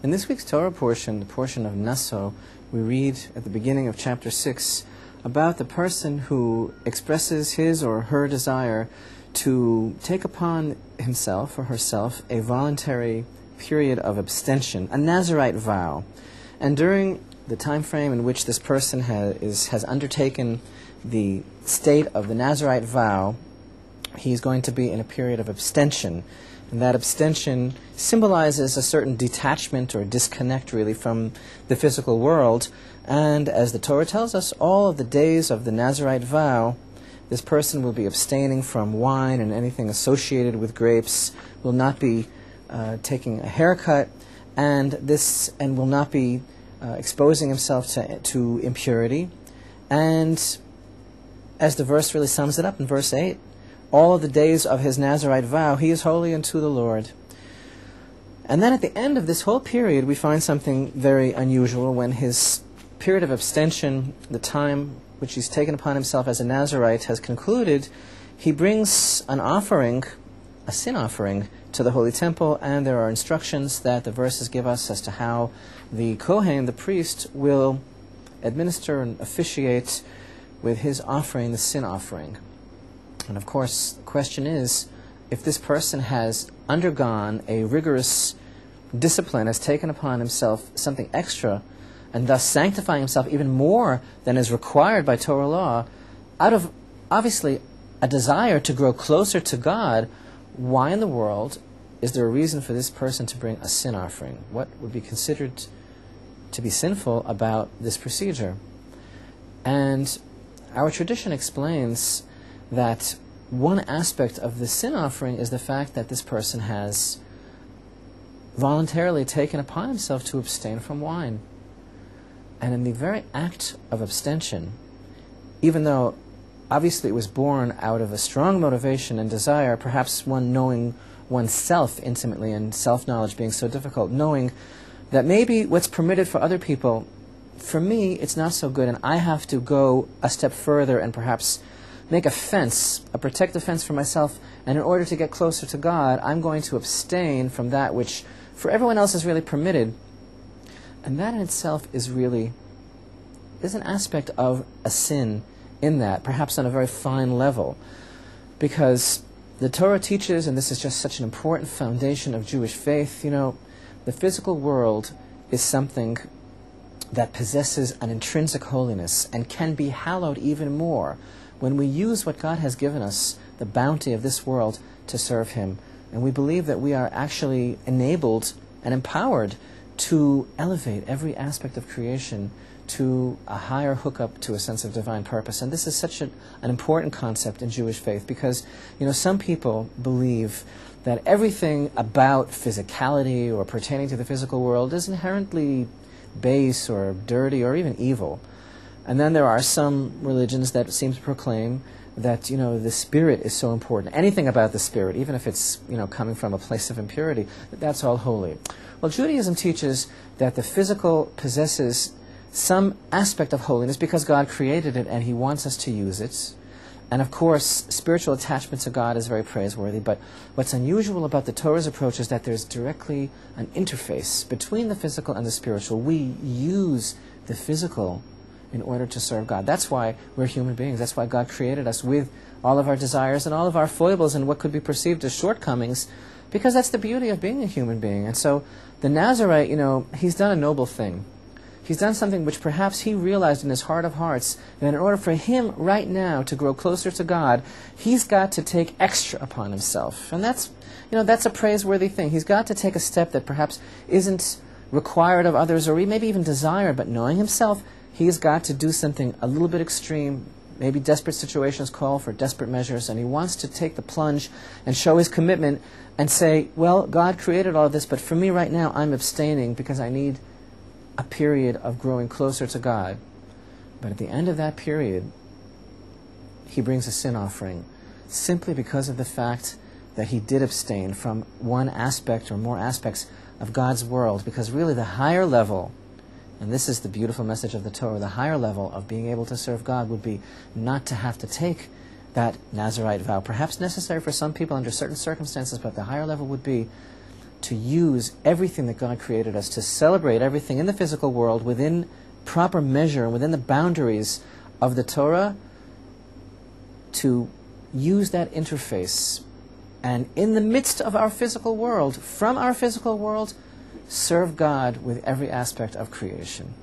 In this week's Torah portion, the portion of Naso, we read at the beginning of chapter 6 about the person who expresses his or her desire to take upon himself or herself a voluntary period of abstention, a Nazirite vow. And during the time frame in which this person has undertaken the state of the Nazirite vow, he's going to be in a period of abstention. And that abstention symbolizes a certain detachment or disconnect, really, from the physical world. And as the Torah tells us, all of the days of the Nazirite vow, this person will be abstaining from wine and anything associated with grapes, will not be taking a haircut, and will not be exposing himself to impurity. And as the verse really sums it up in verse 8, all of the days of his Nazirite vow, he is holy unto the Lord. And then at the end of this whole period, we find something very unusual. When his period of abstention, the time which he's taken upon himself as a Nazirite, has concluded, he brings an offering, a sin offering, to the Holy Temple, and there are instructions that the verses give us as to how the Kohen, the priest, will administer and officiate with his offering, the sin offering. And of course, the question is, if this person has undergone a rigorous discipline, has taken upon himself something extra, and thus sanctifying himself even more than is required by Torah law, out of obviously a desire to grow closer to God, why in the world is there a reason for this person to bring a sin offering? What would be considered to be sinful about this procedure? And our tradition explains that one aspect of the sin offering is the fact that this person has voluntarily taken upon himself to abstain from wine. And in the very act of abstention, even though obviously it was born out of a strong motivation and desire, perhaps one knowing oneself intimately and self-knowledge being so difficult, knowing that maybe what's permitted for other people, for me, it's not so good, and I have to go a step further and perhaps make a fence, a protective fence for myself, and in order to get closer to God, I'm going to abstain from that which for everyone else is really permitted. And that in itself is an aspect of a sin in that, perhaps on a very fine level. Because the Torah teaches, and this is just such an important foundation of Jewish faith, the physical world is something that possesses an intrinsic holiness and can be hallowed even more when we use what God has given us, the bounty of this world, to serve Him. And we believe that we are actually enabled and empowered to elevate every aspect of creation to a higher hookup to a sense of divine purpose. And this is such an important concept in Jewish faith because, some people believe that everything about physicality or pertaining to the physical world is inherently base or dirty or even evil. And then there are some religions that seem to proclaim that, the spirit is so important. Anything about the spirit, even if it's, coming from a place of impurity, that's all holy. Well, Judaism teaches that the physical possesses some aspect of holiness because God created it and He wants us to use it. And of course, spiritual attachment to God is very praiseworthy, but what's unusual about the Torah's approach is that there's directly an interface between the physical and the spiritual. We use the physical in order to serve God. That's why we're human beings. That's why God created us with all of our desires and all of our foibles and what could be perceived as shortcomings, because that's the beauty of being a human being. And so the Nazirite, he's done a noble thing. He's done something which perhaps he realized in his heart of hearts that in order for him right now to grow closer to God, he's got to take extra upon himself. And that's a praiseworthy thing. He's got to take a step that perhaps isn't required of others or maybe even desired, but knowing himself, he's got to do something a little bit extreme. Maybe desperate situations call for desperate measures, and he wants to take the plunge and show his commitment and say, well, God created all of this, but for me right now, I'm abstaining because I need a period of growing closer to God. But at the end of that period, he brings a sin offering simply because of the fact that he did abstain from one aspect or more aspects of God's world, because really the higher level, and this is the beautiful message of the Torah, the higher level of being able to serve God would be not to have to take that Nazirite vow, perhaps necessary for some people under certain circumstances, but the higher level would be to use everything that God created us, to celebrate everything in the physical world within proper measure and within the boundaries of the Torah, to use that interface and in the midst of our physical world, from our physical world, serve God with every aspect of creation.